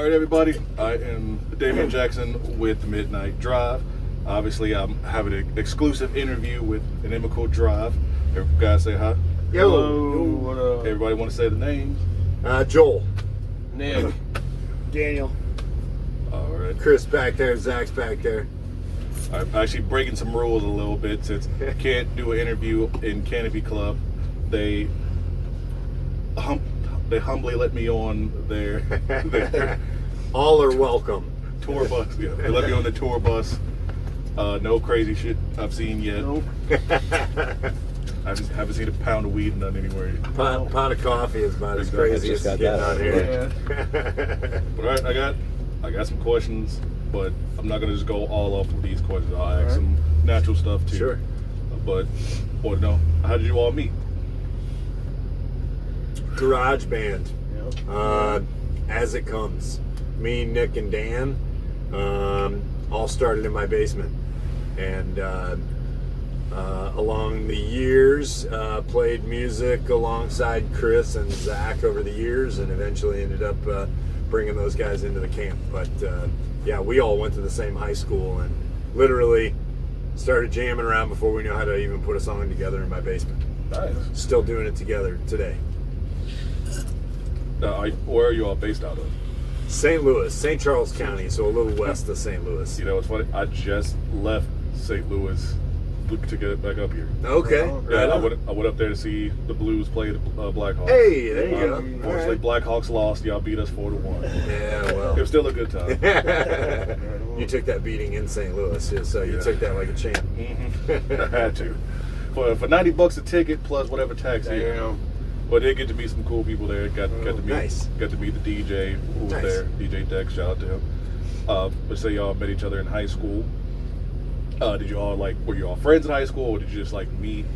All right, everybody. I am Damien Jaxxyn with Midnight Drive. Obviously, I'm having an exclusive interview with Inimical Drive. Everybody guys say hi. Yo. Hello, what up? Everybody want to say the names? Joel. Nick. Daniel. All right. Chris back there. Zach's back there. I'm actually breaking some rules a little bit since I can't do an interview in Canopy Club. They humbly let me on their All are welcome. tour bus. Yeah, they let me on the tour bus. No crazy shit I've seen yet. Nope. I haven't seen a pound of weed done anywhere. Pot of coffee is about as Exactly. crazy as Just got getting that on here. But all right, I got some questions, but I'm not gonna just go all off with these questions. I'll ask some natural stuff too. Sure. But want to know, how did you all meet? Garage band. Yep. As it comes. Me, Nick, and Dan all started in my basement. And along the years, played music alongside Chris and Zach over the years, and eventually ended up bringing those guys into the camp. But yeah, we all went to the same high school and literally started jamming around before we knew how to even put a song together in my basement. Nice. Still doing it together today. Where are you all based out of? St. Louis, St. Charles County, so a little west of St. Louis. You know, it's funny. I just left St. Louis to get back up here. Okay. Yeah, right I on. went up there to see the Blues play the Blackhawks. Hey, there you go. Unfortunately, Blackhawks lost. Y'all beat us 4-1. Yeah, well. It was still a good time. You took that beating in St. Louis, so you took that like a champ. I had to. For $90 a ticket plus whatever tax. Damn. But did get to meet some cool people there. Got to meet Nice. Got to meet the DJ who was Nice. there. DJ Dex, shout out to him. Let's say y'all met each other in high school. Did you all were you all friends in high school, or did you just meet?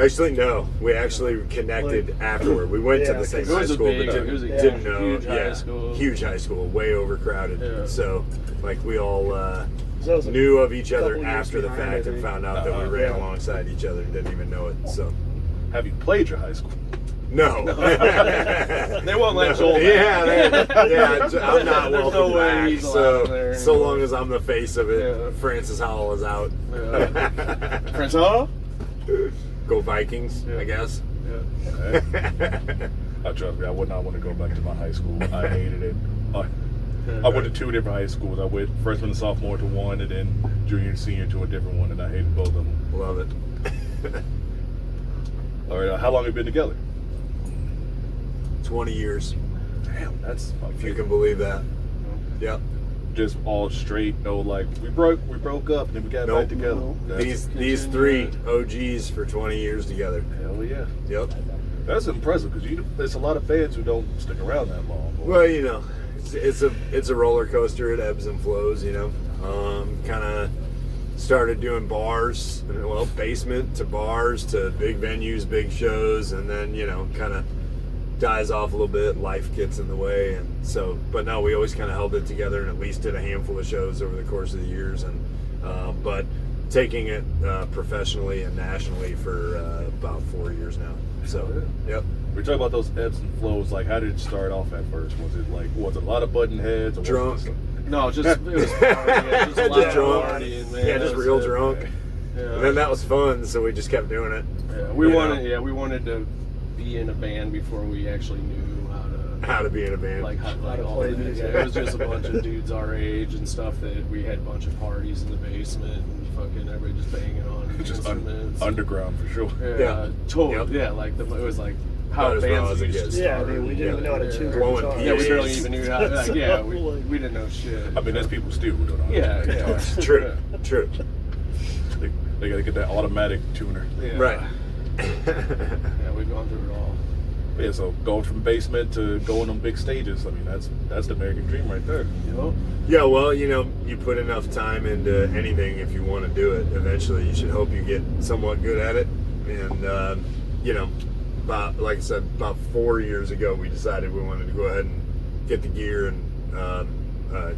Actually, no. We actually connected afterward. We went to the same it high was a school, big- but it was a didn't know. huge high Yeah, school. huge high school, way overcrowded. Yeah. So, we all So it was a knew of each couple other years after the behind, fact I and think. found out that we ran Yeah. alongside each other and didn't even know it. So, Have you played your high school? no. They won't let Joel back. Yeah, I'm not There's welcome no way back. he's allowed there. So long as I'm the face of it, Yeah. Francis Howell is out. Friends, huh? Go Vikings, I guess. Yeah. I trust me, I would not want to go back to my high school. I hated it. I went to two different high schools. I went freshman and sophomore to one, and then junior and senior to a different one, and I hated both of them. Love it. All right, how long have you been together? 20 years, Damn, that's if you can believe that. Yep. just all straight. No, we broke up, and then we got Nope. back together. Nope. That's- These three OGs for 20 years together. hell yeah. Yep. That's impressive because there's a lot of fans who don't stick around that long. Well, it's a roller coaster. It ebbs and flows. Kind of started doing bars, basement to bars to big venues, big shows, and then kind of dies off a little bit. Life gets in the way, and so. But no, we always kind of held it together, and at least did a handful of shows over the course of the years, and but taking it professionally and nationally for about 4 years now. So, yep. We're talking about those ebbs and flows. How did it start off at first? Was it a lot of button heads? Or Drunk. Was it No, just it was partying. Just a lot Just of drunk. partying, man. Yeah, just That's real it. drunk. Yeah. And then that was fun, so we just kept doing it. Yeah, You we wanted to be in a band before we actually knew How to be in a band. how to to all play that. music. Yeah, it was just a bunch of dudes our age and stuff that we had a bunch of parties in the basement and fucking everybody just banging on just instruments. underground for sure? Yeah, totally. Yep. Yeah, it was how About as raw bands as it used to gets. start. Yeah, I mean, we didn't even know how to tune our Blowing guitar. Yeah, we PAs. barely even knew how. We didn't know shit. I mean, there's people still who don't know. Yeah, yeah. True. True. They got to get that automatic tuner. Yeah. Right. Yeah, we've gone through it all. Yeah, so going from basement to going on big stages, I mean, that's the American dream right there. You know? Yeah, well, you put enough time into anything if you want to do it. Eventually, you should hope you get somewhat good at it. And, about, like I said, about 4 years ago, we decided we wanted to go ahead and get the gear and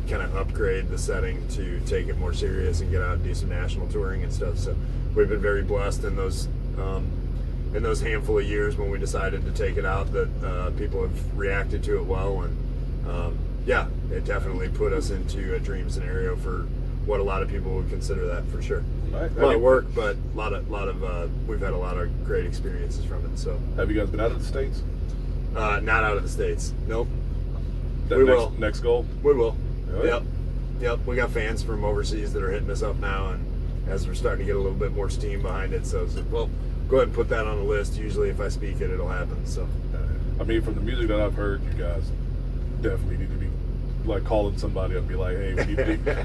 kind of upgrade the setting to take it more serious and get out and do some national touring and stuff. So we've been very blessed in those handful of years when we decided to take it out that people have reacted to it well, and yeah, it definitely put us into a dream scenario for what a lot of people would consider that for sure. Right. A lot of work, but a lot of we've had a lot of great experiences from it. So Have you guys been out of the States? not out of the States. Nope. That We next, will. Next goal? We will. Really? Yep. We got fans from overseas that are hitting us up now, and as we're starting to get a little bit more steam behind it, so it's like, well, go ahead and put that on the list. Usually, if I speak it, it'll happen. So I mean, from the music that I've heard, you guys definitely need to be like calling somebody up and be like, hey,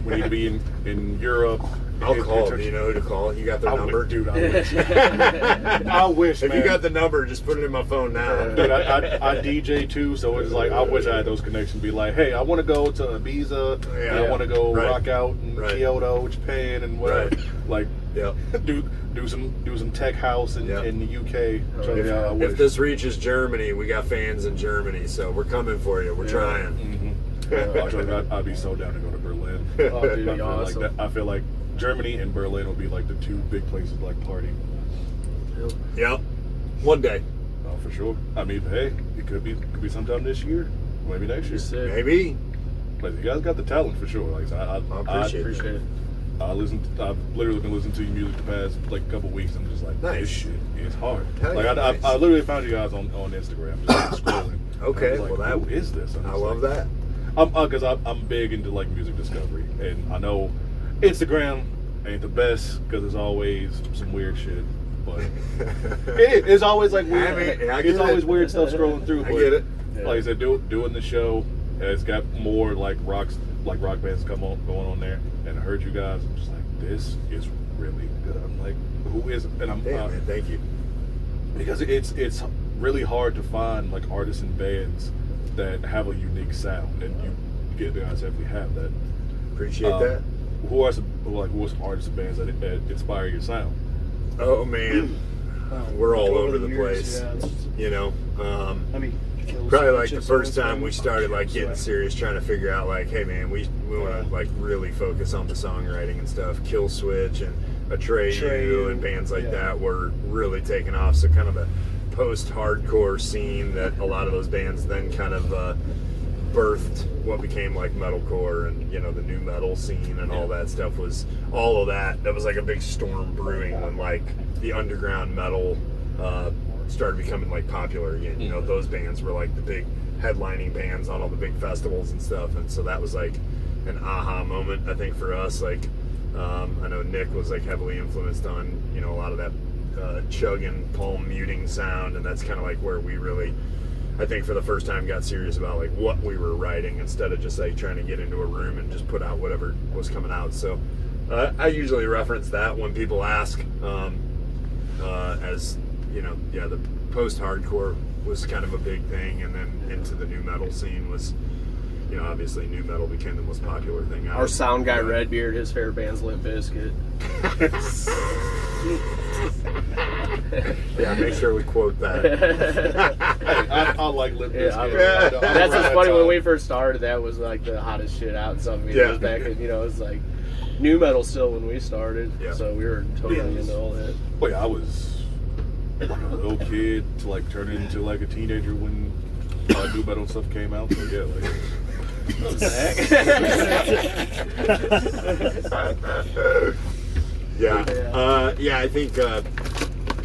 we need to be in Europe. I'll call. Do you know who to call? You got their number? Dude, I wish. I wish, If man. you got the number, just put it in my phone now. Dude, I DJ too, so it's like I wish I had those connections. Be like, hey, I want to go to Ibiza, and I want to go rock out in Kyoto, Japan, and whatever. Like, do some tech house in the UK. If this reaches Germany, we got fans in Germany, so we're coming for you. We're trying. I'd be so down to go to Berlin. Oh, dude, be awesome. I feel like Germany and Berlin will be like the two big places to like party. Yep. One day. Oh, for sure. I mean, hey, it could be sometime this year, maybe next year. Maybe. Like, you guys got the talent for sure. Like, I appreciate it. I've literally been listening to your music the past like couple weeks. I'm just like, this shit is hard. Hell like, yeah, I literally found you guys on Instagram, just scrolling. Okay, like, well, who is this? I love that. Because I'm big into like music discovery, and I know Instagram ain't the best because there's always some weird shit, but it's always like weird. It's always weird stuff scrolling through. I get it. Like I said, doing the show, it's got more like rock bands going on there, and I heard you guys. I'm just like, this is really good. I'm like, who is? And I'm man, thank you. Because it's really hard to find like artists and bands that have a unique sound, and you guys definitely have that. Appreciate that. Who are some artists and bands that inspire your sound? Oh man, we're all over the place. Yeah, you know, I mean, probably like the first time we started like getting serious, trying to figure out like, hey man, we want to like really focus on the songwriting and stuff. Kill Switch and Atreyu and bands like that were really taking off. So kind of the post-hardcore scene that a lot of those bands then kind of birthed what became like metalcore, and you know, the new metal scene and all that stuff was all of that. That was like a big storm brewing when like the underground metal started becoming like popular again. You know, those bands were like the big headlining bands on all the big festivals and stuff, and so that was like an aha moment, I think, for us. Like I know Nick was like heavily influenced on, you know, a lot of that chugging, palm muting sound, and that's kind of like where we really, I think, for the first time got serious about like what we were writing, instead of just like trying to get into a room and just put out whatever was coming out. So I usually reference that when people ask, as you know, the post-hardcore was kind of a big thing, and then into the new metal scene was, you know, obviously new metal became the most popular thing out. Our sound guy Redbeard, his favorite band's Limp Bizkit. Yeah, make sure we quote that. I like Limp Bizkit. That's what's funny. When we first started, that was like the hottest shit out in some videos back in, you know, it was like new metal still when we started. So we were totally into all that. Well, yeah, I was like a little kid to like turn into like a teenager when new metal stuff came out. So yeah, like. I think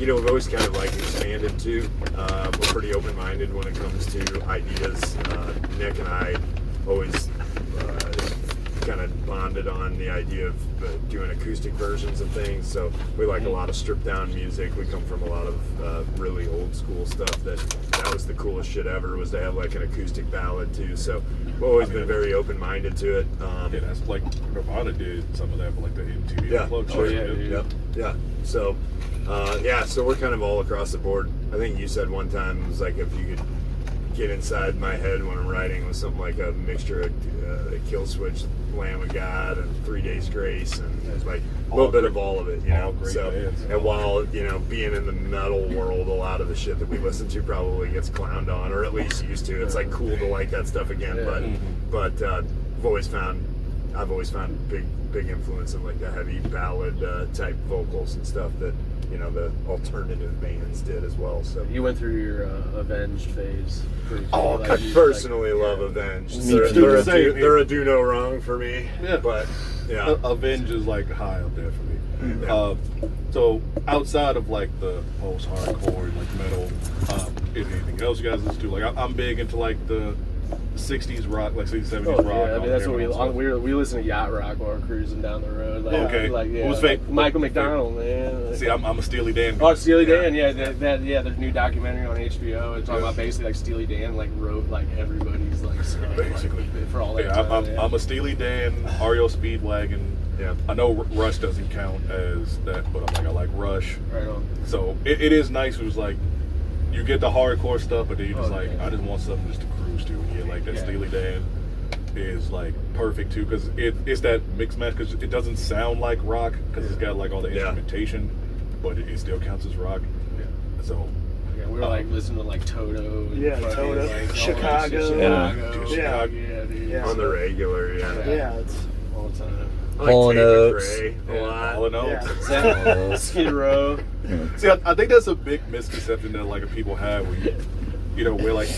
you know, we've always kind of like expanded too. We're pretty open-minded when it comes to ideas. Nick and I always kind of bonded on the idea of doing acoustic versions of things. So we like a lot of stripped-down music. We come from a lot of really old school stuff. That was the coolest shit ever, was to have like an acoustic ballad too. So we've always been very open-minded to it. Yeah, that's like Nirvana did some of that for like the MTV Unplugged Oh, show. Yeah. So so we're kind of all across the board. I think you said one time it was like, if you could get inside my head when I'm writing, it was something like a mixture of Kill Switch, Lamb of God, and 3 Days Grace, and it was like a little bit of all of it, you know. So, and while, you know, being in the metal world, a lot of the shit that we listen to probably gets clowned on, or at least used to. It's like cool to like that stuff again, but I've always found big influence in like the heavy ballad type vocals and stuff that, you know, the alternative bands did as well. So you went through your Avenged phase. Oh, I personally love Avenged. They're a do no wrong for me. Yeah. But yeah, Avenged is like high up there for me. Yeah. So outside of like the post-hardcore and like metal, is anything else you guys listen to? Like I'm big into like the 60s rock, like 60s, 70s rock. Yeah, I mean that's what we listen to yacht rock while we're cruising down the road. Like, okay. Like, yeah, Who's like Michael McDonald, man. Like, see, I'm a Steely Dan. Oh, Steely Dan, yeah. There's a new documentary on HBO. It's talking about basically like Steely Dan like wrote like everybody's like stuff basically like, for all that yeah, time. I'm a Steely Dan, REO Speedwagon. Yeah. I know Rush doesn't count as that, but I'm like I like Rush. Right on. So it is nice. It was like you get the hardcore stuff, but then you just I just want something just to cruise to. And yeah, like that Steely Dan is like perfect too because it's that mixed match because it doesn't sound like rock because it's got like all the instrumentation, but it still counts as rock. Yeah. So. Yeah, we were like listening to like Toto. And Toto. like, Chicago. Yeah. On the regular, Yeah, it's all the time. I like Tate McRae a lot. All in all. Skid Row. See, I think that's a big misconception that like people have where you know, we're like,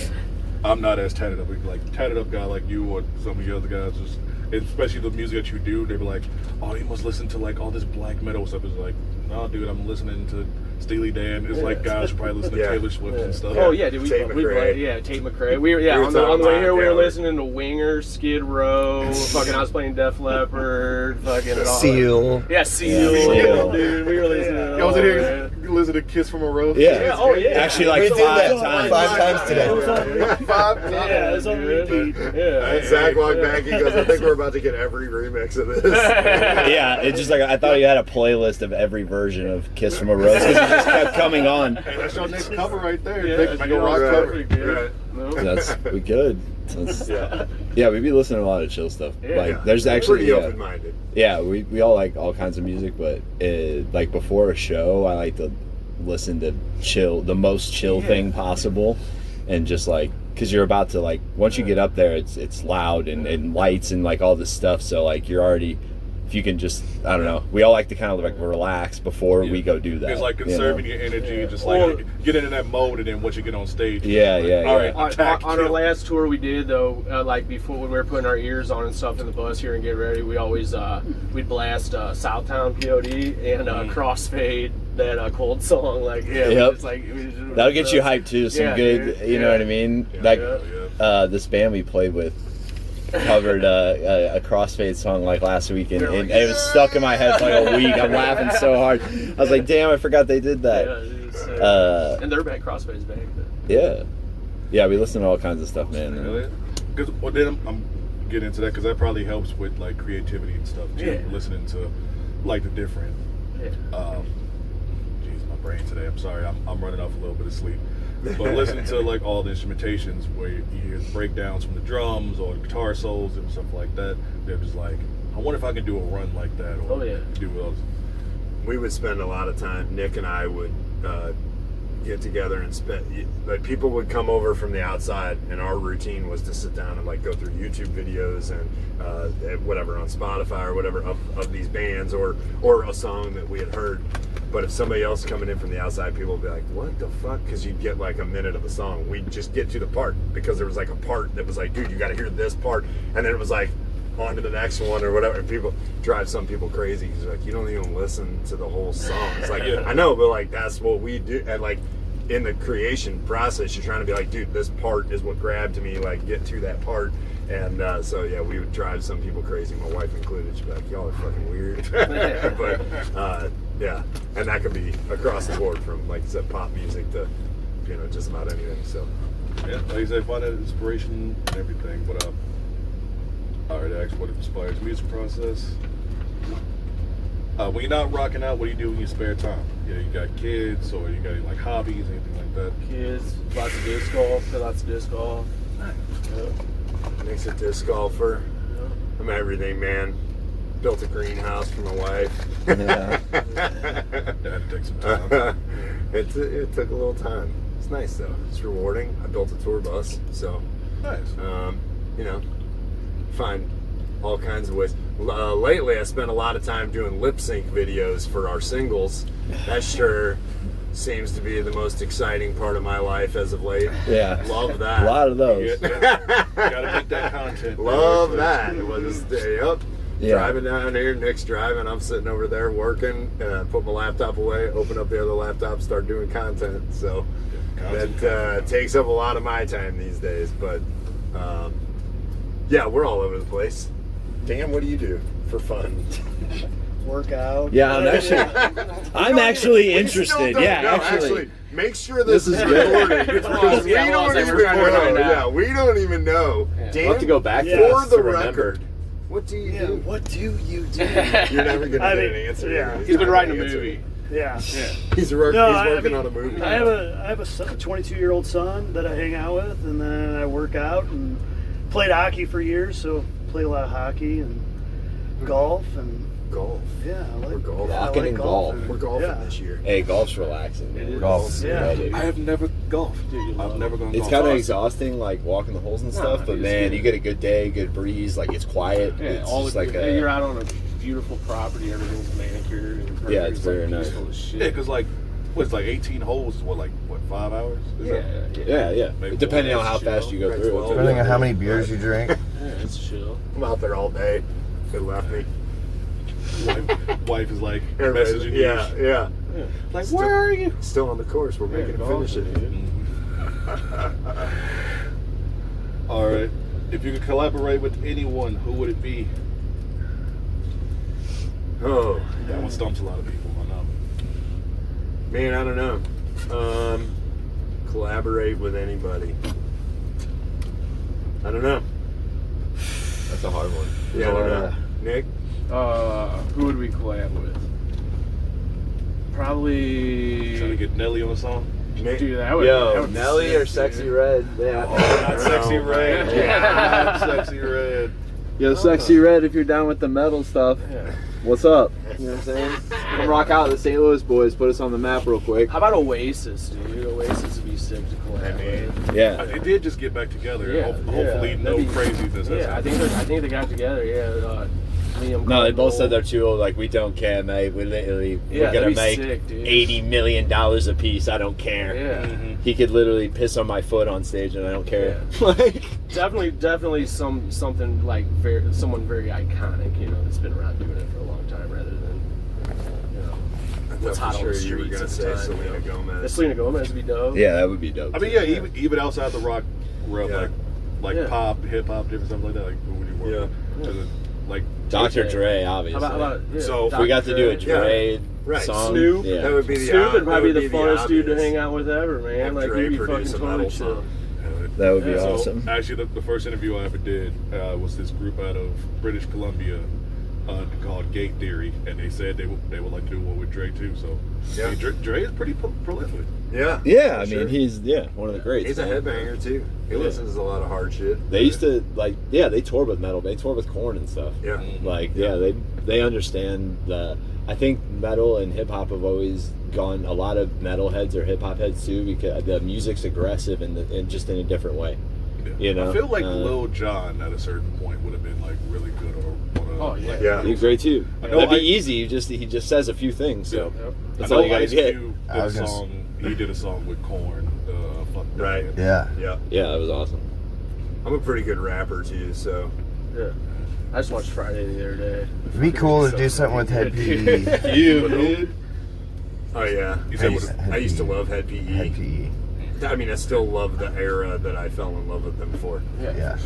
I'm not as tatted up. Like tatted up guy like you or some of the other guys, just especially the music that you do, they be like, oh, you must listen to like all this black metal stuff. It's like, no, dude, I'm listening to Steely Dan. It's like guys who probably listen to Taylor Swift and stuff. Oh yeah, dude, Tate McRae. Tate McRae. We were on the way here. We were listening to Winger, Skid Row. Fucking, I was playing Def Leppard. Fucking Seal. Yeah, Seal. Dude, we were listening. To I was in here listening to Kiss from a Rose. Yeah. Oh yeah. Actually, like five times today. Yeah, it's on repeat. Yeah. Zach walked back. He goes, I think we're about to get every remix of this. Yeah, it's just like I thought you had a playlist of every version of Kiss from a Rose because it just kept coming on. Hey, that's your next cover right there. Yeah, Make a rock cover. Right. That's we good. Yeah, we be listening to a lot of chill stuff. Yeah. Like there's actually pretty open-minded. Yeah, we all like all kinds of music, but like before a show, I like to listen to the most chill thing possible, and just like because you're about to like once you get up there, it's loud and lights and like all this stuff. So like you're already. If you can just, I don't know, we all like to kind of like relax before we go do that. It's like conserving your energy, just like get into that mode, and then once you get on stage, Yeah. All right, on our last tour we did though, like before when we were putting our ears on and stuff in the bus here and get ready, we always we'd blast Southtown POD and Crossfade, that cold song, like it's like that'll get you hyped too. Some good, you know what I mean? Like this band we played with covered a Crossfade song like last week, and it was stuck in my head for like a week. I'm laughing so hard. I was like, damn, I forgot they did that. And they're back, Crossfade's back. Yeah, we listen to all kinds of stuff, man. Really? Because then I'm getting into that because that probably helps with like creativity and stuff too. Listening to like the different. Jeez, my brain today. I'm sorry. I'm running off a little bit of sleep. But listening to like all the instrumentations where you hear breakdowns from the drums or the guitar solos and stuff like that, they're just like, I wonder if I can do a run like that or do those. We would spend a lot of time. Nick and I would get together and spend. Like people would come over from the outside, and our routine was to sit down and like go through YouTube videos and whatever on Spotify or whatever of these bands or a song that we had heard. But if somebody else coming in from the outside, people would be like, what the fuck? Because you'd get like a minute of a song. We'd just get to the part because there was like a part that was like, dude, you got to hear this part. And then it was like, on to the next one or whatever. And people drive some people crazy because like, you don't even listen to the whole song. It's like, I know, but like, that's what we do. And like, in the creation process, you're trying to be like, dude, this part is what grabbed me, like, get to that part. And so yeah, we would drive some people crazy, my wife included. She'd be like, y'all are fucking weird. But yeah, and that could be across the board from, like I said, pop music to, you know, just about anything. So yeah, like you said, find that inspiration and everything. But I already asked what inspires music process. When you're not rocking out, what do you do in your spare time? You got kids or you got like hobbies, anything like that? Kids, lots of disc golf. Nick's a disc golfer. I'm everything, man. Built a greenhouse for my wife. That had to take some time. It took a little time. It's nice though. It's rewarding. I built a tour bus, so nice. You know, find all kinds of ways. Lately, I spent a lot of time doing lip sync videos for our singles. That sure seems to be the most exciting part of my life as of late. Yeah. Love that. A lot of those. Gotta make that content. Love that. It was yep. Yeah. Driving down here, Nick's driving, I'm sitting over there working, put my laptop away, open up the other laptop, start doing content. So that takes up a lot of my time these days. But yeah, we're all over the place. Dan, what do you do for fun? Workout. Yeah, I'm actually interested. Yeah, actually. Make sure this is good. recorded because we don't even know. Yeah, we don't even know. Yeah. Dan, I'll have to go back for the to remember. record. What do you do? What do you do? You're never gonna I get mean, an answer. yeah. He's been writing a movie. Yeah. He's working on a movie. I have a 22-year-old son that I hang out with, and then I work out and played hockey for years. So played a lot of hockey and golf and. Golf. Yeah, I like We're golfing. I Walking like and golf. We're golfing this year. Hey, golf's relaxing. It is. Golf's Yeah. dude. I have never golfed. Dude, I've never gone It's golf. kind of exhausting, like walking the holes and stuff. But it's man, good. you get a good day, good breeze. Like it's quiet. Yeah, It's all just the, like you're out on a beautiful property. Everything's manicured. And Yeah, it's very nice. peaceful as shit. Yeah, because like, what's like 18 holes? What 5 hours? Is that- yeah. Maybe Depending more. on how fast you go Right, through 12. it. Depending on how many beers you drink. Yeah, it's chill. I'm out there all day. They left me. Wife is like Everybody- messaging you. Yeah. Like, Still- where are you? Still on the course. We're making it finish it. All right. If you could collaborate with anyone, who would it be? Oh, That one stumps a lot of people. I know. man, I don't know. Collaborate with anybody. I don't know. That's a hard one. Yeah, I don't know. Nick? Who would we collab with? Probably. Trying to get Nelly on a song. Nick? Dude, that would that would be Nelly sick, or Sexy dude. Red? Yeah. Not Sexy Red. Yeah. Not Sexy Red. Yo, Sexy Red, if you're down with the metal stuff, Yeah. what's up? You know what I'm saying? Come rock out with the St. Louis boys, put us on the map real quick. How about Oasis, dude? Oasis would be sick to collab with. Yeah. It did just get back together. Yeah, Hopefully, yeah. no That'd be- craziness. has Yeah, I happened. think they got together. Yeah. Liam No, they both Cole. said they're too old. Like, we don't care, mate. We're Yeah, gonna that'd be make sick, dude. $80 million a piece. I don't care. Yeah. He could literally piss on my foot on stage, and I don't care. Like, Definitely something like someone very iconic, you know, that's been around doing it for a long time, rather than, you know, what's hot on sure the you were streets gonna at the say time. Selena Gomez. That Selena Gomez would be dope. yeah, that would be dope. I mean, yeah, even outside the rock realm, Yeah. like Yeah. pop, hip hop, different stuff like that. Like, who would you work with? Yeah. Like, Dr. Okay. Dre, How obviously. about yeah, So, if we got to do a Dre. Dre Right. song, Snoop. yeah. That would be the Snoop would probably be that the funnest dude to obvious. hang out with ever, man. Have Like Dre he'd be produce fucking a totally metal chill. song. That would be Yeah. So, awesome. actually, the first interview I ever did was this group out of British Columbia called Gate Theory, and they said they would like to do one with Dre too. So, Yeah. I mean, Dre is pretty prolific. Yeah. Yeah, I for sure. mean, he's one of the greats. He's a man. headbanger too. He Yeah. listens to a lot of hard shit. They used to they toured with metal. They toured with Korn and stuff. Yeah. Like, they understand the. I think metal and hip hop have always gone. A lot of metal heads or hip hop heads too, because the music's aggressive and just in a different way. You know, I feel like Lil Jon at a certain point would have been like really good on a. Oh, yeah. Yeah. He's great too. I know That'd be I- easy. He just says a few things. So Yep. that's I all know you gotta Ice get. Cube I did a was gonna song. He did a song with Korn. Fuck Right. Man. Yeah. Yeah. Yeah, that was awesome. I'm a pretty good rapper too, so Yeah. I just watched Friday the other day. It'd be cool to do something with Head PE. You, dude. oh yeah. You said I used to love Head PE. Head PE. I mean, I still love the era that I fell in love with them for. Yeah.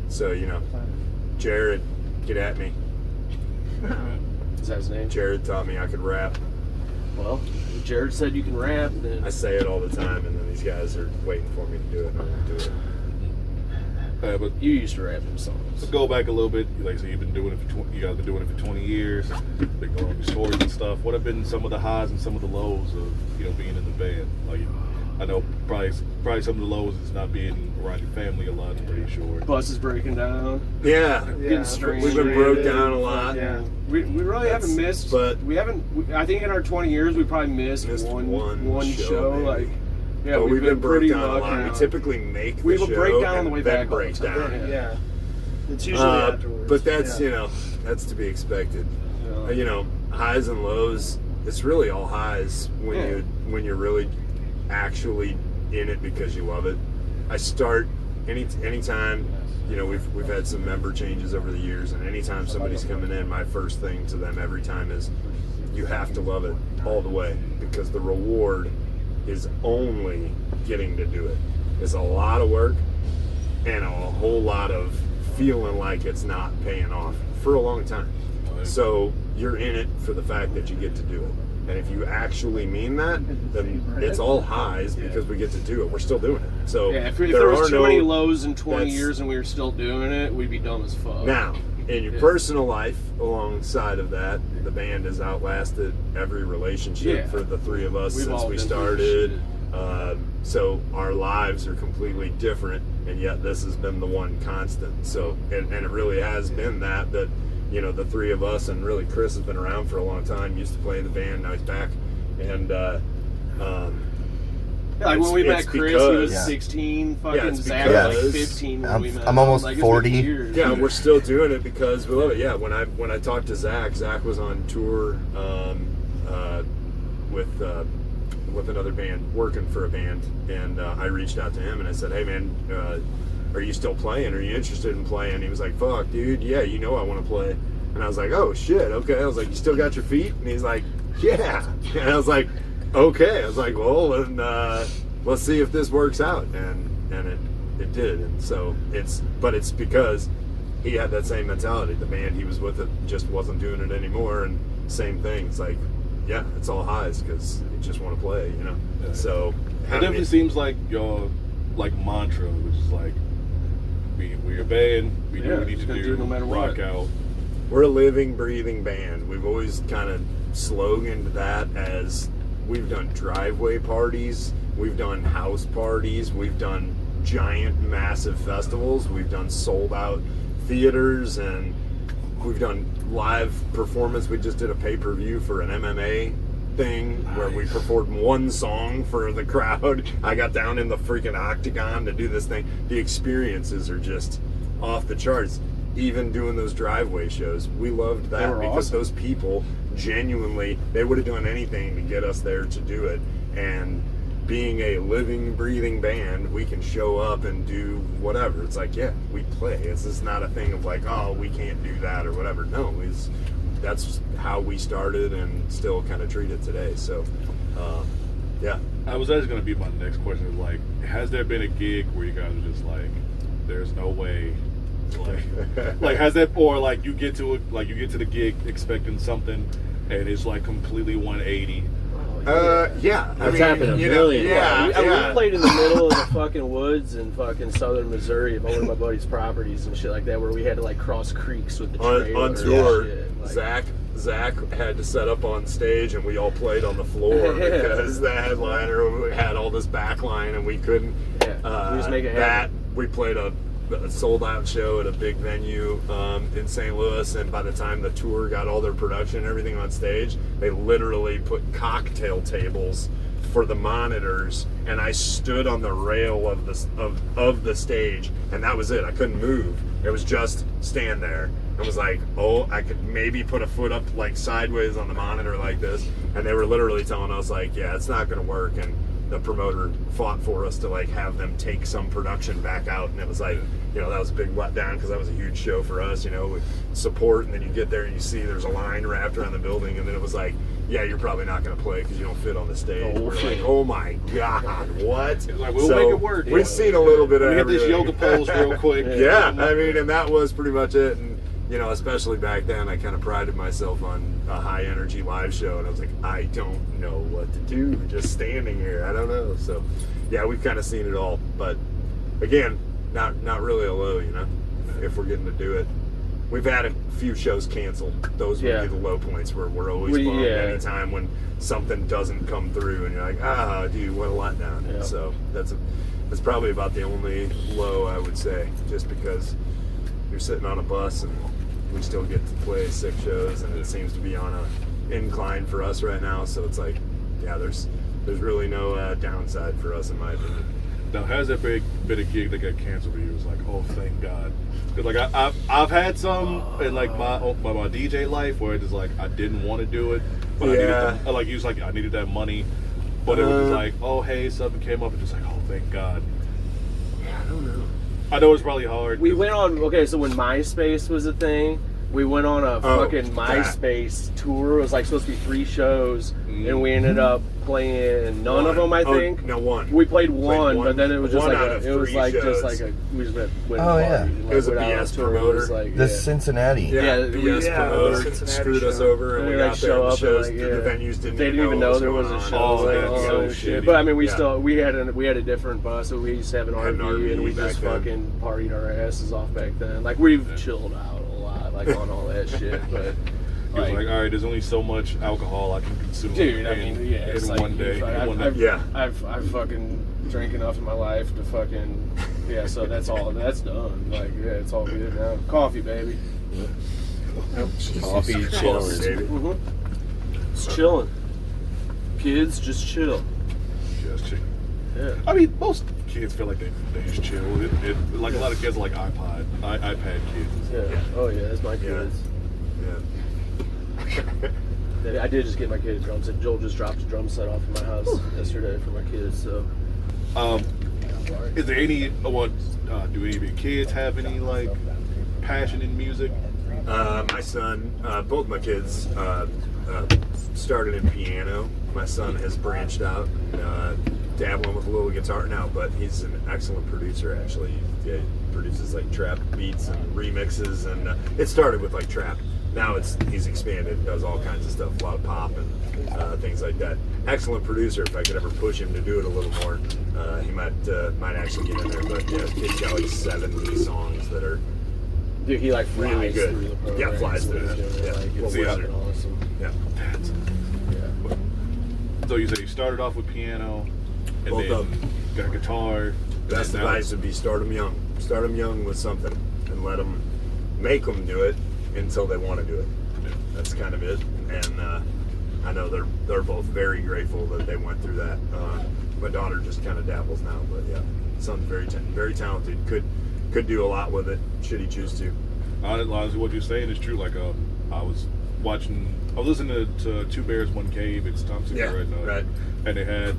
So you know, Jared, get at me. Is that his name? Jared taught me I could rap. Well, if Jared said you can rap, then I say it all the time, and then these guys are waiting for me to do it, and I won't do it. But you used to rap them songs. to go back a little bit, like so you've been doing it for you guys have been doing it for 20 years. Been going through stories and stuff. What have been some of the highs and some of the lows of being in the band? Like, I know probably some of the lows is not being around your family a lot. I'm pretty sure. Bus is breaking down. Yeah, Getting strange. we've been broke down a lot. Yeah. We really haven't missed. but- we haven't. I think in our 20 years we probably missed one show. maybe. Like, yeah, But we've been broke pretty down a lucky. lot. We typically make the We have show a breakdown on the and way then back. all the break time. down. Yeah. It's usually afterwards. But that's that's to be expected. Highs and lows. It's really all highs when you're really actually in it because you love it. I start anytime. We've had some member changes over the years, and anytime somebody's coming in, my first thing to them every time is, you have to love it all the way, because the reward is only getting to do it. It's a lot of work and a whole lot of feeling like it's not paying off for a long time. So you're in it for the fact that you get to do it. And if you actually mean that, then it's all highs because we get to do it. We're still doing it. So if there was too many lows in 20 years and we were still doing it, we'd be dumb as fuck. Now, in your personal life, alongside of that, the band has outlasted every relationship for the three of us since we started. So our lives are completely different, and yet this has been the one constant. So, and it really has been that the three of us, and really Chris has been around for a long time, used to play in the band, now he's back. And when we met Chris, he was 16, fucking Zach was like 15 when we met. I'm almost 40. Yeah, we're still doing it because we love it. Yeah, when I talked to Zach was on tour with another band, working for a band, and I reached out to him and I said, hey man, are you still playing? Are you interested in playing? He was like, fuck, dude, yeah, I want to play. And I was like, oh shit, okay. I was like, you still got your feet? And he's like, yeah. And I was like, okay. I was like, well, and let's see if this works out. And it did. And so it's because he had that same mentality. The band he was with it just wasn't doing it anymore. And same thing. It's like, yeah, it's all highs because you just want to play, Yeah. So it definitely seems like your mantra, which is like, we're a band, we do what we need to do, no matter rock what. out. We're a living, breathing band. We've always kind of sloganed that as we've done driveway parties, we've done house parties, we've done giant, massive festivals, we've done sold out theaters, and we've done live performance. We just did a pay-per-view for an MMA thing where we performed one song for the crowd. I got down in the freaking octagon to do this thing. The experiences are just off the charts. Even doing those driveway shows, we loved that because those people genuinely, they would have done anything to get us there to do it. And being a living, breathing band, we can show up and do whatever. It's like, yeah, we play. It's just not a thing of like, oh, we can't do that or whatever. No, that's how we started and still kind of treat it today. So, yeah. That was going to be my next question. Is like, has there been a gig where you guys are just like, there's no way, like has that, or like you get to the gig expecting something and it's like completely 180? Yeah. That's happened a million times. We played in the middle of the fucking woods in fucking southern Missouri of one of my buddy's properties and shit like that, where we had to like cross creeks with the trailer. On tour, Zach had to set up on stage and we all played on the floor because the headliner had all this backline and we couldn't. We just make it happen. We played a sold out show at a big venue in St. Louis, and by the time the tour got all their production and everything on stage, they literally put cocktail tables for the monitors, and I stood on the rail of the stage, and that was it. I couldn't move. It was just stand there. I was like, oh, I could maybe put a foot up like sideways on the monitor like this, and they were literally telling us like, yeah, it's not going to work. And the promoter fought for us to like have them take some production back out, and it was like, that was a big letdown because that was a huge show for us, with support, and then you get there and you see there's a line wrapped around the building, and then it was like, yeah, you're probably not going to play because you don't fit on the stage. We're like, oh my god, what? It's like, we'll make it work. We've seen a little bit of everything. Hit this yoga pose real quick. Yeah, I mean, and that was pretty much it. And especially back then, I kind of prided myself on a high energy live show, and I was like, I don't know what to do, just standing here. I don't know. So, yeah, we've kind of seen it all, but again, not really a low, if we're getting to do it. We've had a few shows canceled. Those would be the low points where we're always bummed anytime when something doesn't come through, and you're like, dude, what a letdown. Yeah. So that's probably about the only low I would say, just because you're sitting on a bus and we still get to play 6 shows, and it seems to be on a incline for us right now. So it's like, yeah, there's really no downside for us, in my opinion. Now, has there been a gig that got canceled where you was like, oh, thank God? Because like I've had some in like my DJ life where it's like I didn't want to do it, but I needed that money, but it was just like, oh hey, something came up and just like, oh thank God. I don't know. I know it's probably hard. We went on so when MySpace was a thing, we went on a fucking MySpace tour. It was like supposed to be 3 shows, and we ended up playing none of them. I think. No, one. We played one, but then it was just one like out of 3 shows. we just went. Oh, yeah. It was a BS promoter. The Cincinnati. BS promoter Cincinnati screwed us show. over, and we They, got there. And the shows, and, the venues didn't. They didn't even know there was a show. Oh, Like, that's so shitty. But I mean, we had a different bus. So we used to have an Had an RV, and we RV just back fucking partied our asses off back then. Like we've chilled out a lot, like on all that shit. But He was like, all right, there's only so much alcohol I can consume dude, I mean, yeah, it's in like, one day. I've fucking drank enough in my life to fucking so that's done. Like it's all good now. Coffee, baby. Coffee, chilling. baby. It's chilling. Kids, just chill. Just chill. Yeah. I mean, most kids feel like they just chill. Like a lot of kids are like iPad kids. Yeah. Oh yeah, that's my kids. I did just get my kid a drum set. Joel just dropped a drum set off in my house yesterday for my kids. So, is there any? Do any of your kids have any like passion in music? My son, both my kids, started in piano. My son has branched out, dabbling with a little guitar now, but he's an excellent producer. Actually, he produces like trap beats and remixes, and it started with like trap. Now he's expanded, does all kinds of stuff, a lot of pop and things like that. Excellent producer. If I could ever push him to do it a little more, he might actually get in there. But yeah, he's got like 70 songs that are dude, he like flies really good. through the program. Yeah, flies through it. Yeah, Like, it's well, fucking awesome. yeah. So you said you started off with piano, and Both then of them. got guitar. Best now- advice would be start them young. Start them young with something, and make them do it until they want to do it. That's kind of it. And I know they're both very grateful that they went through that. My daughter just kind of dabbles now, but yeah, son's very talented. Could do a lot with it. Should he choose to? Honestly, what you're saying is true. Like, I was listening to Two Bears, One Cave. It's Tom Segura, right. And they had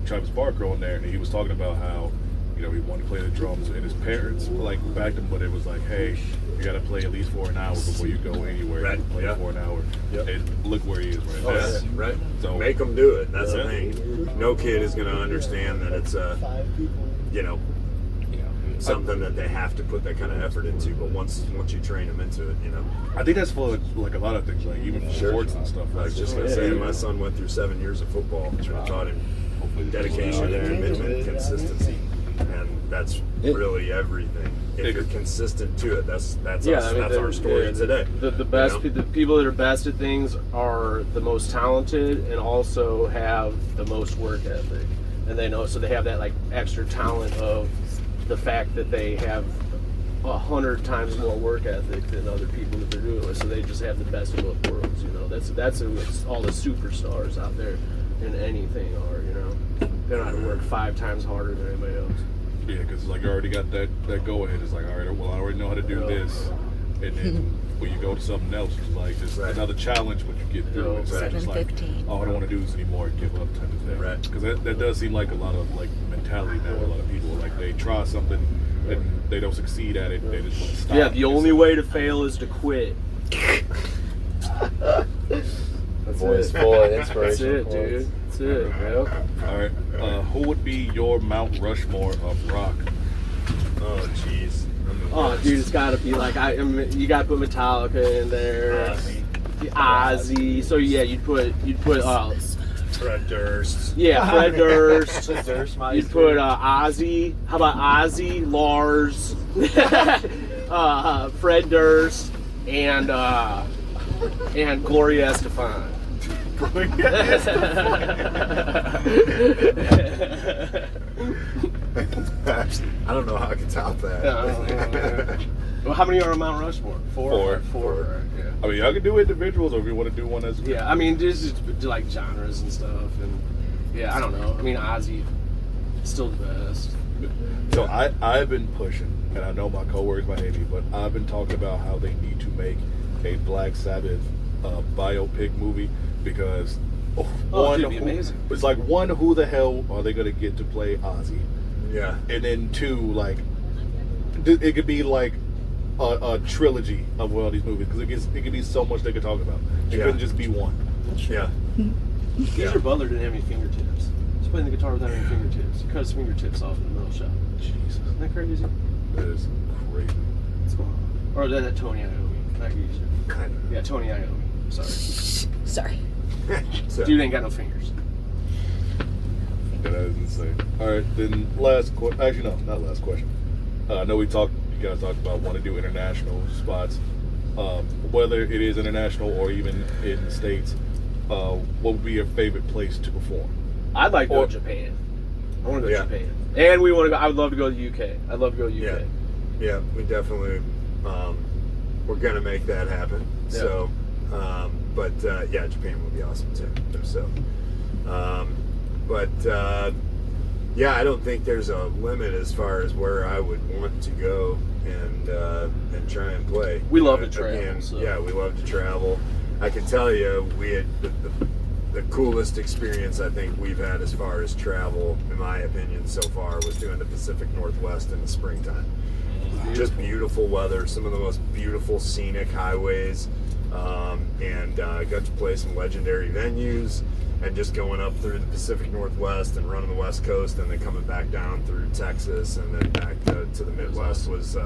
Travis Barker on there, and he was talking about how he wanted to play the drums, and his parents like backed him, but it was like, hey, you got to play at least for an hour before you go anywhere. Right. You play for an hour, and look where he is right now. Yeah, right. So Make them do it. That's the thing. No kid is going to understand that it's something that they have to put that kind of effort into. But once you train them into it, I think that's for like a lot of things, like even for sports and stuff. I was just going to say, my son went through 7 years of football, which taught him dedication, commitment, consistency, and that's really everything. If you're consistent to it, that's our story today. The people that are best at things are the most talented and also have the most work ethic, and they have that like extra talent of the fact that they have 100 times more work ethic than other people that they're doing it with. So they just have the best of both worlds. That's all the superstars out there in anything are. They don't have to work 5 times harder than anybody else. Yeah, because like you already got that go ahead. It's like, all right, well, I already know how to do this, and then when you go to something else, it's like there's another challenge when you get through. It's not just like, oh, I don't want to do this anymore, and give up type of thing. Right. Because that does seem like a lot of like mentality now. A lot of people like they try something and they don't succeed at it, and they just want to stop. Yeah, the only way to fail is to quit. Voice full of inspiration. That's it, dude. That's it, bro. All right, who would be your Mount Rushmore of rock? Oh, jeez. Oh, dude, it's got to be like you got to put Metallica in there, Ozzy. So yeah, you'd put Fred Durst. Yeah, Fred Durst. Durst, You'd put Ozzy. How about Ozzy, Lars, Fred Durst, and Gloria Estefan. I don't know how I can top that. Well, how many are on Mount Rushmore? Four. Yeah. I mean, y'all can do individuals, or if you want to do one as a Yeah, I mean, just like genres and stuff, and yeah, I don't know. I mean, Ozzy. Still the best. So I've been pushing, and I know my coworkers might hate me, but I've been talking about how they need to make a Black Sabbath biopic movie because it'd be amazing. It's like one, who the hell are they gonna get to play Ozzy? Yeah. And then two, like it could be like a trilogy of one of these movies because it could be so much they could talk about. It couldn't just be one. Yeah. Geezer Butler didn't have any fingertips. He's playing the guitar without any fingertips. He cut his fingertips off in the middle shot. Jesus, Isn't that crazy? that is crazy. What's going on? Or is that Tony Iommi? Not Geezer. Kind of. Yeah, Tony Iommi. Sorry. Sorry. So, Dude ain't got no fingers. Yeah, that is insane. All right, then last question. Actually, no, not last question. I know you guys talked about wanting to do international spots. Whether it is international or even in the States, what would be your favorite place to perform? I'd like to go to Japan. I want to go to Japan. And we want to go. I would love to go to the UK. I'd love to go to the UK. Yeah, we definitely we're gonna make that happen. Yeah. So, yeah, Japan would be awesome too. So, yeah, I don't think there's a limit as far as where I would want to go and try and play. We love to travel. Again, So. Yeah, we love to travel. I can tell you, we had the coolest experience I think we've had as far as travel, in my opinion, so far was doing the Pacific Northwest in the springtime. Just beautiful weather, some of the most beautiful scenic highways, and got to play some legendary venues, and just going up through the Pacific Northwest and running the West Coast and then coming back down through Texas and then back to the Midwest was,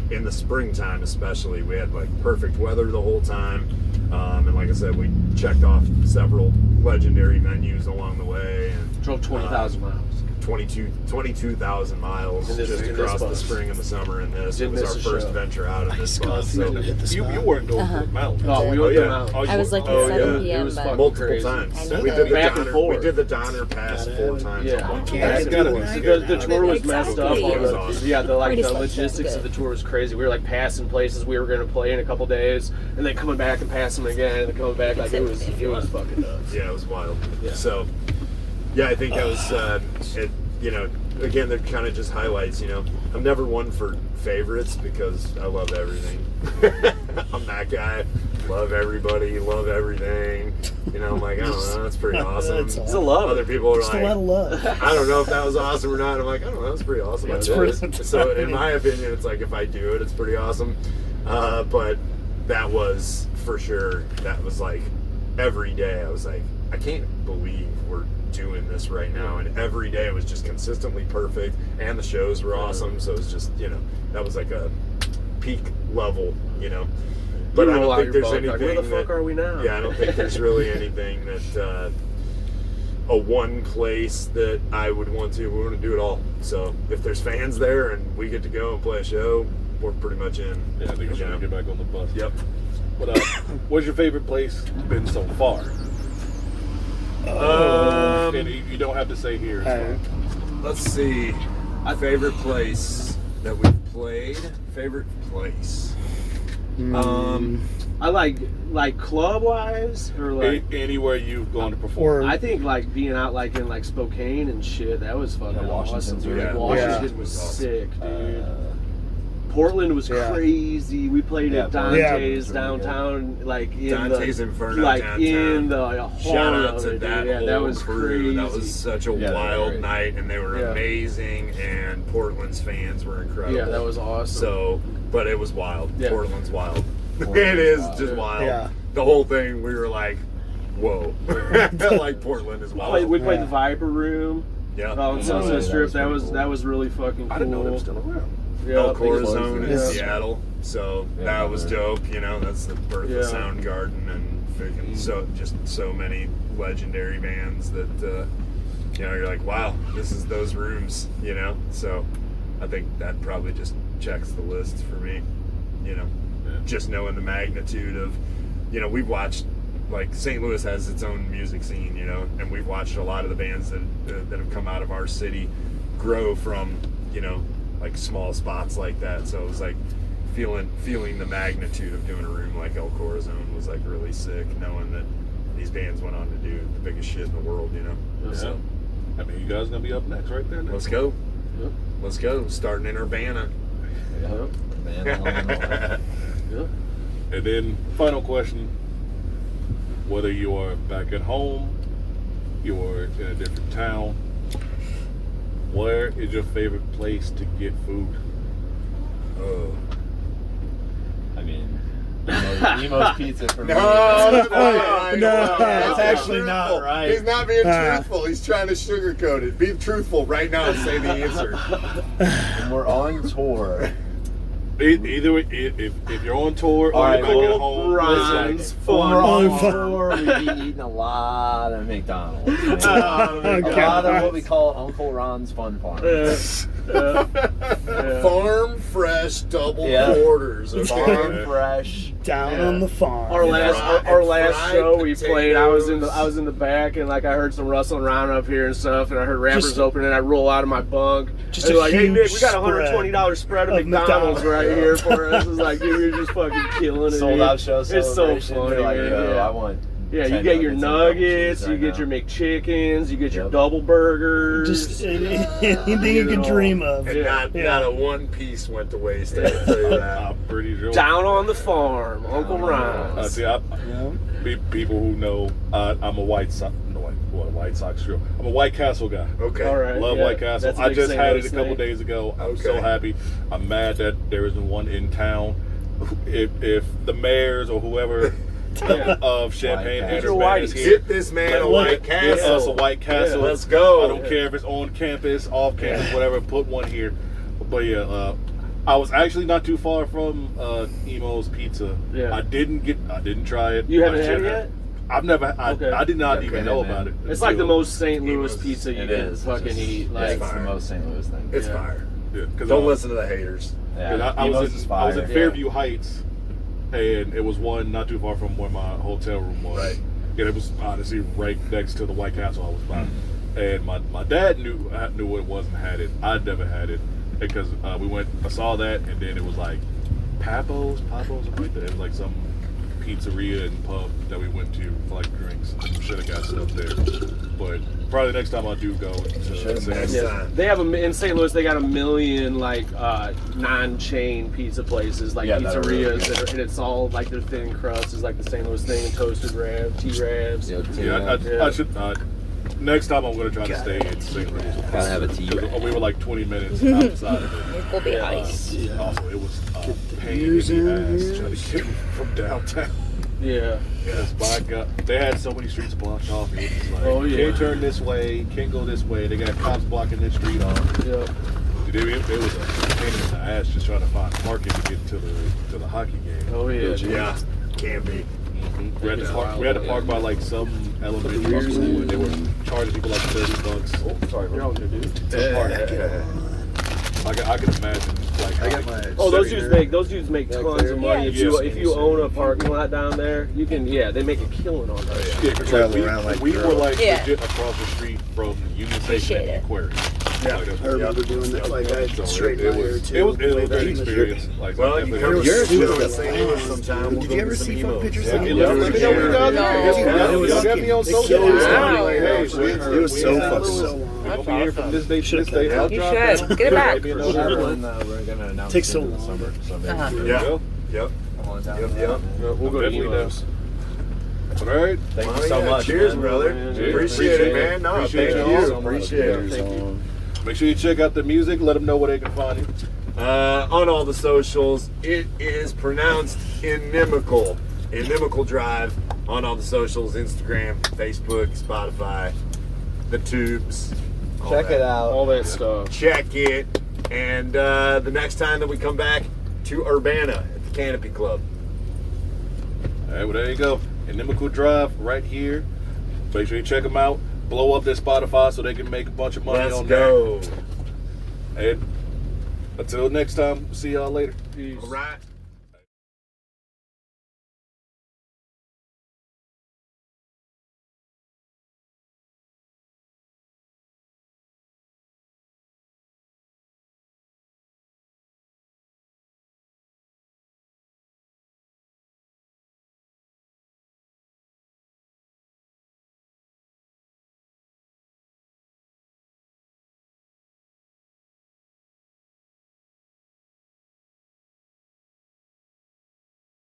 in the springtime especially, we had like perfect weather the whole time. And like I said, we checked off several legendary venues along the way. And Drove 20,000 miles. 22,000 miles just across the spring and the summer in this. It was our first venture out of this bus. So You weren't going to the mountains. Oh, we went to the mountains. I was like at 7 p.m. but multiple crazy. times. I know We that. did the Back and Donner. forth. We did the Donner Pass 4 times. Yeah. It's gotta be scary. The tour was messed up. Exactly. It was awesome. Yeah, the Pretty logistics good. of the tour was crazy. We were like passing places we were going to play in a couple days, and then coming back and passing them again, and then coming back. Like it was fucking nuts. Yeah, it was wild. Yeah. So, yeah, I think that was, again, they're kind of just highlights, I'm never one for favorites because I love everything. I'm that guy. Love everybody, love everything. I'm like, I don't know, that's pretty awesome. It's a love. Other people are Just a lot of like, love. I don't know if that was awesome or not. I'm like, I don't know, that's pretty awesome. That's I did pretty- it. So in my opinion, it's like if I do it, it's pretty awesome. But that was for sure, that was like every day I was like, I can't believe we're doing this right now, and every day it was just consistently perfect, and the shows were awesome. So it was just that was like a peak level, But I don't think there's anything. Where the fuck are we now? Yeah, I don't think there's really anything that a one place that I would want to. We want to do it all. So if there's fans there and we get to go and play a show, we're pretty much in. Yeah, I think we're trying to get back on the bus. Yep. But what's your favorite place been so far? And you don't have to say here. Let's see. Favorite place that we've played. Favorite place. I like club wise or like Anywhere you've gone to perform. I think like being out like in like Spokane and shit, that was fucking awesome. Dude. Yeah. Washington was sick, dude. Portland was crazy. We played at Dante's downtown, like in Dante's the Inferno like downtown. In the heart Shout out of to it, that dude. whole That was crew. crazy. That was such a they were wild great. night, and they were amazing. And Portland's fans were incredible. Yeah, that was awesome. So, but it was wild. Yeah. Portland's wild. It is just wild. Yeah. The whole thing, we were like, whoa. Like Portland is wild. we played the Viper Room. Yeah. On Sunset yeah, Strip. that was pretty That was really fucking cool. I didn't know they were still around. Yeah, El Corazon in Yeah. Seattle. So that was dope. That's the birth of Soundgarden and freaking so many legendary bands that you're like, wow, this is those rooms. So I think that probably just checks the list for me. Just knowing the magnitude of, we've watched, like St. Louis has its own music scene, and we've watched a lot of the bands that have come out of our city grow from, like small spots like that. So it was like feeling the magnitude of doing a room like El Corazon was like really sick, knowing that these bands went on to do the biggest shit in the world, Yeah. So I mean, you guys gonna be up next, right there. Next. Let's go. Yep. Let's go. Starting in Urbana. Yep. Man, Yep. And then, final question: whether you are back at home, you're in a different town, where is your favorite place to get food? Oh. I mean, Emo's Pizza for me. No, That's actually not right. He's not being truthful. He's trying to sugarcoat it. Be truthful right now and say the answer. And we're on tour. Either if you're on tour or you're back at home, Ron's When we're fun. on tour, we be eating a lot of McDonald's. man. Oh, A lot of what we call Uncle Ron's Fun Farm. Farm fresh double Yeah. quarters. Okay? Farm fresh. Down on the farm. Our Fried last show we potatoes. played, I was in the back and like I heard some rustling around up here and stuff, and I heard rappers Just- open and I roll out of my bunk. Just They're a like, hey huge Nick, we got a spread $120 spread of of McDonald's McDonald's. right here for us. It's like, dude, you're just fucking killing it. Sold dude. out show It's so celebration. funny, They're like, man. yo, Yeah. I want. Yeah, you 10 get your nuggets and double nuggets, cheese you right get now. your McChickens, you get your Yep. double burgers. Just anything you could dream of. And Yeah. not a one piece went to waste. I can tell you that. I'm pretty sure. Down on the farm, Uncle Ron's. See, people who know, I'm a White Sox. White Sox true. I'm a White Castle guy. Okay. All right. Love yeah, White Castle. that's a I big just St. had Louis it a couple thing. days ago. I'm Okay. so happy. I'm mad that there isn't one in town. If the mayors or whoever of Champaign White and Castle. Urbana is Get here, this man a let- White get us a Castle. White Castle. Yeah, let's go. I don't care if it's on campus, off campus, whatever. Put one here. But yeah, I was actually not too far from Emo's Pizza. Yeah. I didn't try it. You haven't I had should it have. yet? I've never. Okay. I did not Yeah, even get know it, man. about it. It's like the until- most St. Louis Emo's- pizza you It can is. fucking It's just- eat. Like, it's the most St. Louis thing. It's Yeah. fire. Yeah, because Don't listen to the haters. Yeah, I Emo's was is in fire. Fairview Heights, and it was one not too far from where my hotel room was. Right. And it was honestly right next to the White Castle I was by. And my dad knew what it was and had it. I'd never had it because we went. I saw that, and then it was like Papo's, something like that. It was like some pizzeria and pub that we went to for like drinks. Should have got stuff there, but probably next time I do go. Next yeah, time. they have in St. Louis. They got 1 million like non-chain pizza places, like Yeah, that are really pizzerias, good. and it's all like their thin crust is like the St. Louis thing, and toasted T-Rabs. Yeah, I should. Next time I'm gonna try to stay in St. Louis. Gotta have a tea. We were like 20 minutes outside of it. It will be ice. Also, it was a pain in the ass trying to get from downtown. Yeah. Yes, my God. They had so many streets blocked off. It was like, Oh, yeah. can't turn this way, can't go this way. They got cops blocking this street off. Yeah. It was a pain in the ass just trying to find parking to get to the hockey game. Oh yeah. Yeah. Can be. We had to park by like some elementary school, and they were charging people like $30. Oh, sorry, You're all good, dude. to park. I can imagine. Like, I got my. Oh, those sitting dudes here. make Back tons there. of money. Yeah. If you own a parking lot down there, you can they make a killing on that. Yeah, 'cause Travel like, around like we were girls. like Yeah. legit across the street from Union Station Appreciate and it. Aquarius. Yeah. Like, I remember doing that. Like I So straight by it there was, too. it was a way good back in the experience. Like, Well, I you definitely- come You're to super St. Louis sometime. We'll Did go you ever get some see fuck emos. pictures Yeah, of let me? me know when you guys No. are. It was You got me on social so media. long. Like, hey, It was so fucking so long. We'll be here from this day to this day. I'll You drop should. down. Get it back. Maybe We're another gonna, one. we're gonna announce Takes it so in the long. summer. So maybe Uh-huh. we'll Yeah. Go. Yep. come on down. Yep. We'll go to Definitely Emo's. All right. Thank you Well, so yeah, much. cheers, man. brother. Yeah, Appreciate it, man. No, Appreciate thank y'all. you. So much. Appreciate it. Thank you. Make sure you check out the music. Let them know where they can find you. On all the socials, it is pronounced Inimical. Inimical Drive on all the socials: Instagram, Facebook, Spotify, the tubes. all Check that. it out. All that stuff. Check it. And the next time that we come back to Urbana at the Canopy Club. All right, well, there you go. Inimical Drive right here. Make sure you check them out. Blow up their Spotify so they can make a bunch of money Let's on go. there. And until next time, see y'all later. Peace. All right.